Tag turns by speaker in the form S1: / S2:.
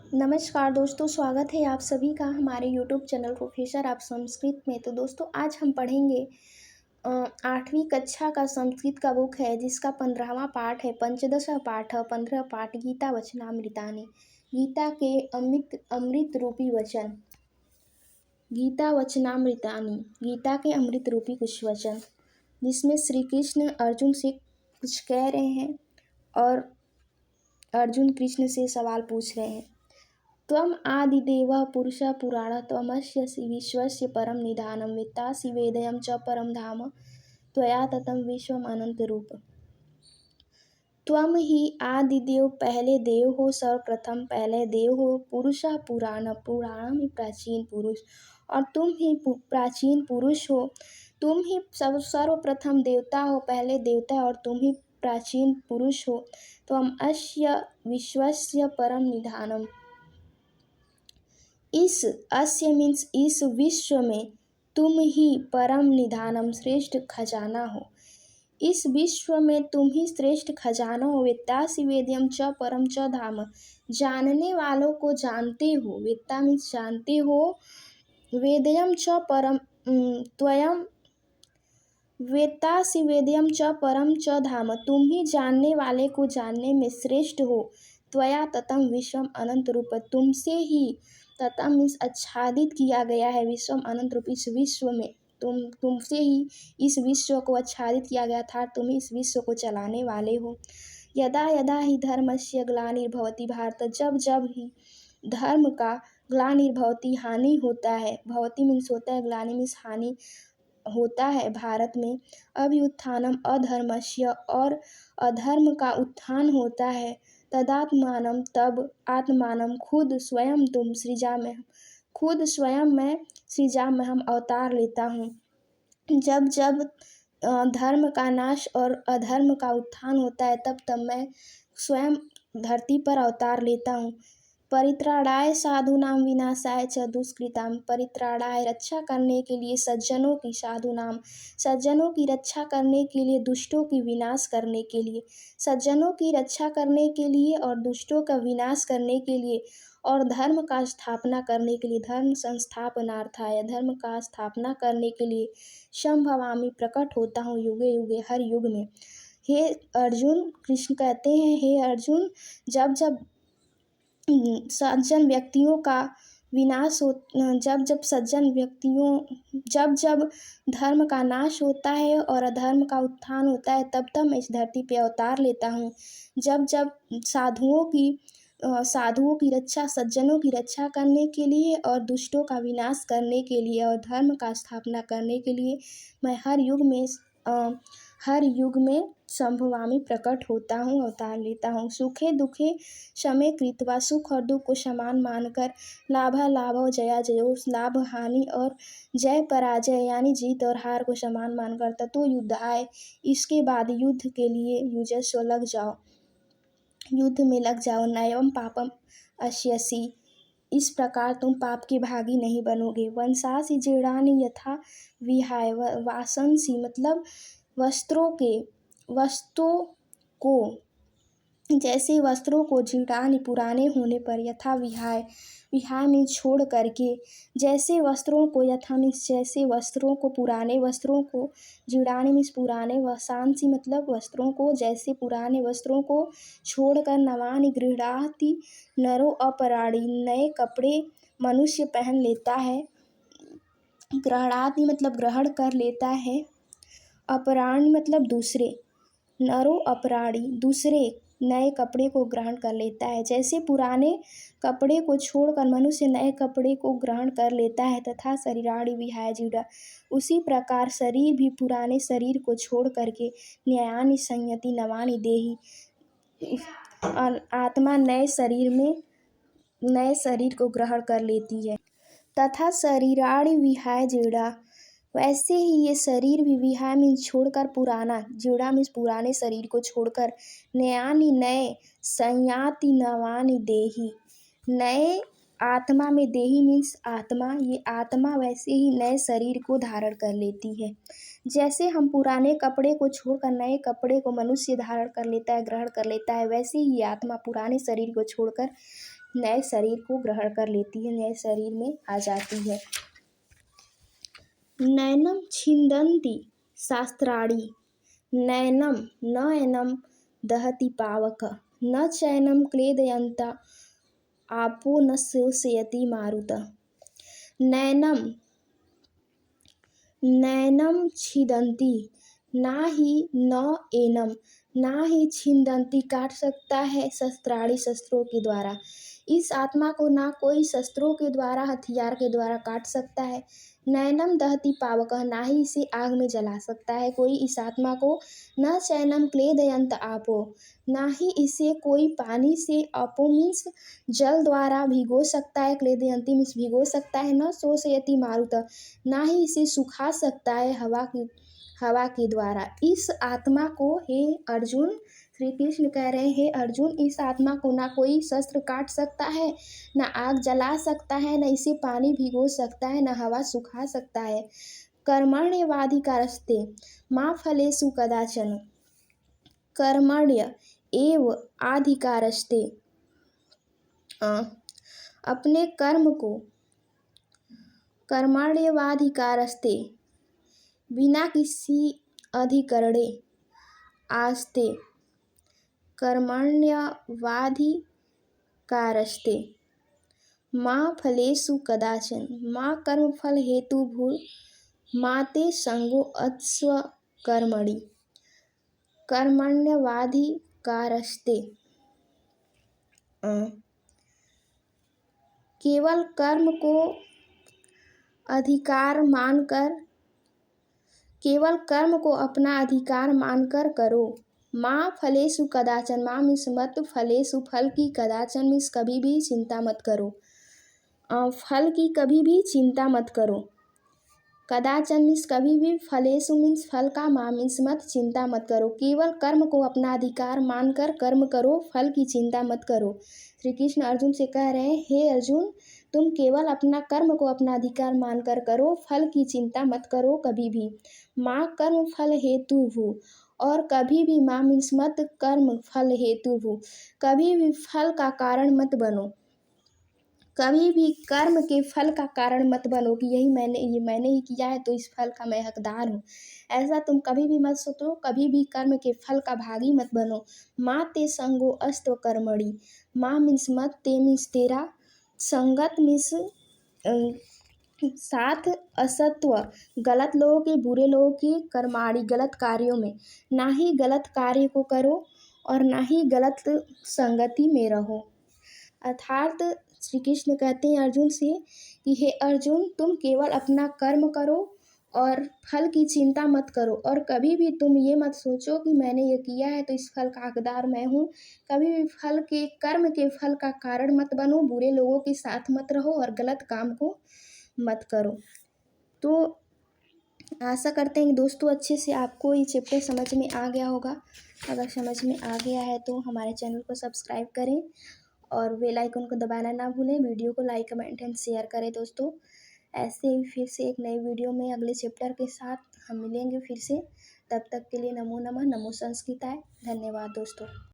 S1: नमस्कार दोस्तों, स्वागत है आप सभी का हमारे यूट्यूब चैनल प्रोफेसर आप संस्कृत में। तो दोस्तों आज हम पढ़ेंगे 8वीं कक्षा का संस्कृत का बुक है जिसका 15वां पाठ है, पंचदश पाठ है, 15 पाठ गीता वचनामृतानि। गीता के अमृत रूपी वचन, गीता वचनामृतानि, गीता के अमृत रूपी कुछ वचन, जिसमें श्री कृष्ण अर्जुन से कुछ कह रहे हैं और अर्जुन कृष्ण से सवाल पूछ रहे हैं। त्वम् आदिदेवः पुरुषः पुराणः त्वमस्य विश्वस्य परम निधानं वेत्तासि वेदं च परम धाम त्वया ततं विश्वम् अनंत रूप। त्वम ही आदिदेव, पहले देव हो, सर्वप्रथम पहले देव हो, पुरुषः पुराण, पुराण में प्राचीन पुरुष, और तुम ही प्राचीन पुरुष हो। तुम ही सर्वप्रथम देवता हो, पहले देवता, और तुम ही प्राचीन पुरुष हो। त्वम् अस्य विश्वस्य परम निधानम, इस अस्य मीन्स इस विश्व में तुम ही परम निधानम श्रेष्ठ खजाना हो। इस विश्व में तुम ही श्रेष्ठ खजाना हो। वेत्तासि वेद्यम च परम च धाम, जानने वालों को जानते हो। वेत्ता मीन्स जानते हो। वेद्यम च परम त्वयम, वेत्तासि वेद्यम च परम च धाम, तुम ही जानने वाले को जानने में श्रेष्ठ हो। त्वया ततम विश्वम अनंत रूप, तुमसे ही, ततम मीन्स आच्छादित किया गया है, विश्वम अनंत रूप, इस विश्व में तुमसे ही इस विश्व को आच्छादित किया गया था, तुम इस विश्व को चलाने वाले हो। यदा यदा ही धर्मस्य ग्लानिर्भवति भारत, जब जब ही धर्म का ग्लानिर्भवति हानि होता है, भवति मीन्स होता है, ग्लानि मीन्स हानि होता है भारत में, अभ्युत्थानम अधर्मस्य, और अधर्म का उत्थान होता है, तदात्मानम तब, आत्मानम खुद, स्वयं तुम, सृजा में खुद, स्वयं मैं, सृजा में हम अवतार लेता हूँ। जब जब धर्म का नाश और अधर्म का उत्थान होता है तब तब मैं स्वयं धरती पर अवतार लेता हूँ। परित्राणाय साधूनाम विनाशाय च दुष्कृताम, परित्राणाय रक्षा करने के लिए सज्जनों की, साधुनाम सज्जनों की रक्षा करने के लिए, दुष्टों की विनाश करने के लिए, सज्जनों की रक्षा करने के लिए और दुष्टों का विनाश करने के लिए, और धर्म का स्थापना करने के लिए, धर्म संस्थापनार्थाय, धर्म का स्थापना करने के लिए, संभवामि प्रकट होता हूँ, युगे युगे, हर युग में। हे अर्जुन, कृष्ण कहते हैं, हे अर्जुन, जब जब सज्जन व्यक्तियों का विनाश हो, जब जब धर्म का नाश होता है और अधर्म का उत्थान होता है तब तब मैं इस धरती पे अवतार लेता हूँ। जब जब साधुओं की रक्षा, सज्जनों की रक्षा करने के लिए और दुष्टों का विनाश करने के लिए और धर्म का स्थापना करने के लिए मैं हर युग में संभवामि प्रकट होता हूँ, अवतार लेता हूँ। सुखे दुखे शमे कृत्वा, सुख और दुख को समान मानकर, लाभा लाभो जया जयो, लाभ हानि और जय पराजय यानी जीत और हार को समान मानकर, ततो युद्ध आए, इसके बाद युद्ध के लिए युजस्व लग जाओ, युद्ध में लग जाओ। नयम पापम अश्यसि, इस प्रकार तुम पाप के भागी नहीं बनोगे। वंशासी जीर्णानि यथा विहाय, वासंसी मतलब वस्त्रों को, जैसे वस्त्रों को, जीर्णानि पुराने होने पर, यथा विहाय, विहाय में छोड़ करके, जैसे वस्त्रों को, यथा मीन्स जैसे वस्त्रों को, पुराने वस्त्रों को, जीर्णानि मीन्स पुराने, वसांसी मतलब वस्त्रों को, जैसे पुराने वस्त्रों को छोड़कर, नवानि गृह्णाति नरो अपराणि, नए कपड़े मनुष्य पहन लेता है, गृह्णाति मतलब ग्रहण कर लेता है, अपराणी मतलब दूसरे, नरो अपराणी दूसरे नए कपड़े को ग्रहण कर लेता है। जैसे पुराने कपड़े को छोड़कर मनुष्य नए कपड़े को ग्रहण कर लेता है, तथा शरीराणि विहाय जीर्णा, उसी प्रकार शरीर भी पुराने शरीर को छोड़ करके, न्यायानि संयति नवानि देहि, आत्मा नए शरीर को ग्रहण कर लेती है। तथा शरीराणि विहाय जीर्णा, वैसे ही ये शरीर भी, विहाय मीन्स छोड़कर, पुराना, जीर्णा मीन्स पुराने शरीर को छोड़कर, नयानि नए, संयाति नवानि देहि, नए आत्मा में, देहि मीन्स आत्मा, ये आत्मा वैसे ही नए शरीर को धारण कर लेती है। जैसे हम पुराने कपड़े को छोड़कर नए कपड़े को मनुष्य धारण कर लेता है, ग्रहण कर लेता है, वैसे ही आत्मा पुराने शरीर को छोड़कर नए शरीर को ग्रहण कर लेती है, नए शरीर में आ जाती है। नैनम छिन्दन्ति शास्त्राणि, नैनम न एनं दहति पावक, न चैनं क्लेदयन्ता आपो न शोषयति मारुतः। नैनम छिन्दन्ति, ना ही न एनम, ना ही छिन्दन्ति काट सकता है, शस्त्राणि शस्त्रों के द्वारा। इस आत्मा को ना कोई शस्त्रों के द्वारा, हथियार के द्वारा काट सकता है। नैनम दहति पावकः, ना ही इसे आग में जला सकता है कोई इस आत्मा को। न चैनम क्लेदयन्त आपो, ना ही इसे कोई पानी से, अपो मीन्स जल द्वारा भिगो सकता है, क्लेदयन्ति मीन्स भिगो सकता है। न शोषयति मारुतः, ना ही इसे सुखा सकता है हवा के द्वारा। इस आत्मा को हे अर्जुन, श्री कृष्ण कह रहे हैं हे अर्जुन, इस आत्मा को ना कोई शस्त्र काट सकता है, ना आग जला सकता है, ना इसे पानी भिगो सकता है, ना हवा सुखा सकता है। कर्मण्येवाधिकारस्ते मा फलेषु कदाचन, कर्मण्य एव अधिकारस्ते, अपने कर्म को, कर्मण्येवाधिकारस्ते बिना किसी अधिकरणे, आस्ते कर्मण्येवाधिकारस्ते मा फलेषु कदाचन, मा कर्मफल हेतुभूर, मा ते संगो अस्वकर्मणि, कर्मण्येवाधिकारस्ते, केवल कर्म को अधिकार मानकर, केवल कर्म को अपना अधिकार मानकर करो। माँ फलेषु कदाचन, माँ मीन्स मत, फलेषु फल की, कदाचन मीन्स कभी भी चिंता मत करो, फल की कभी भी चिंता मत करो। कदाचन मीन्स कभी भी, फलेषु मीन्स फल का, माँ मीन्स मत, चिंता मत करो। केवल कर्म को अपना अधिकार मानकर कर्म करो, फल की चिंता मत करो। श्री कृष्ण अर्जुन से कह रहे हैं हे अर्जुन, तुम केवल अपना कर्म को अपना अधिकार मानकर करो, फल की चिंता मत करो कभी भी। माँ कर्म फल हेतु भू, और कभी भी, माँ मीन्स मत, कर्म फल हेतु भू, कभी भी फल का कारण मत बनो। कभी भी कर्म के फल का कारण मत बनो कि ये मैंने ही किया है तो इस फल का मैं हकदार हूँ। ऐसा तुम कभी भी मत सोचो, कभी भी कर्म के फल का भागी मत बनो। माँ ते संगो अस्तव कर्मणि, माँ मीन्स मत, ते मीन्स तेरा, संगत मीन्स साथ, असत्व गलत लोगों के, बुरे लोगों के, कर्माणि गलत कार्यों में, ना ही गलत कार्य को करो और ना ही गलत संगति में रहो। अर्थात श्री कृष्ण कहते हैं अर्जुन से कि हे अर्जुन, तुम केवल अपना कर्म करो और फल की चिंता मत करो, और कभी भी तुम ये मत सोचो कि मैंने ये किया है तो इस फल का हकदार मैं हूँ। कभी भी कर्म के फल का कारण मत बनो, बुरे लोगों के साथ मत रहो और गलत काम को मत करो। तो आशा करते हैं कि दोस्तों अच्छे से आपको ये चैप्टर समझ में आ गया होगा। अगर समझ में आ गया है तो हमारे चैनल को सब्सक्राइब करें और बेल आइकन को दबाना ना भूलें। वीडियो को लाइक, कमेंट एंड शेयर करें दोस्तों। ऐसे ही फिर से एक नई वीडियो में अगले चैप्टर के साथ हम मिलेंगे फिर से। तब तक के लिए नमो नमः, नमो संस्कृताय। धन्यवाद दोस्तों।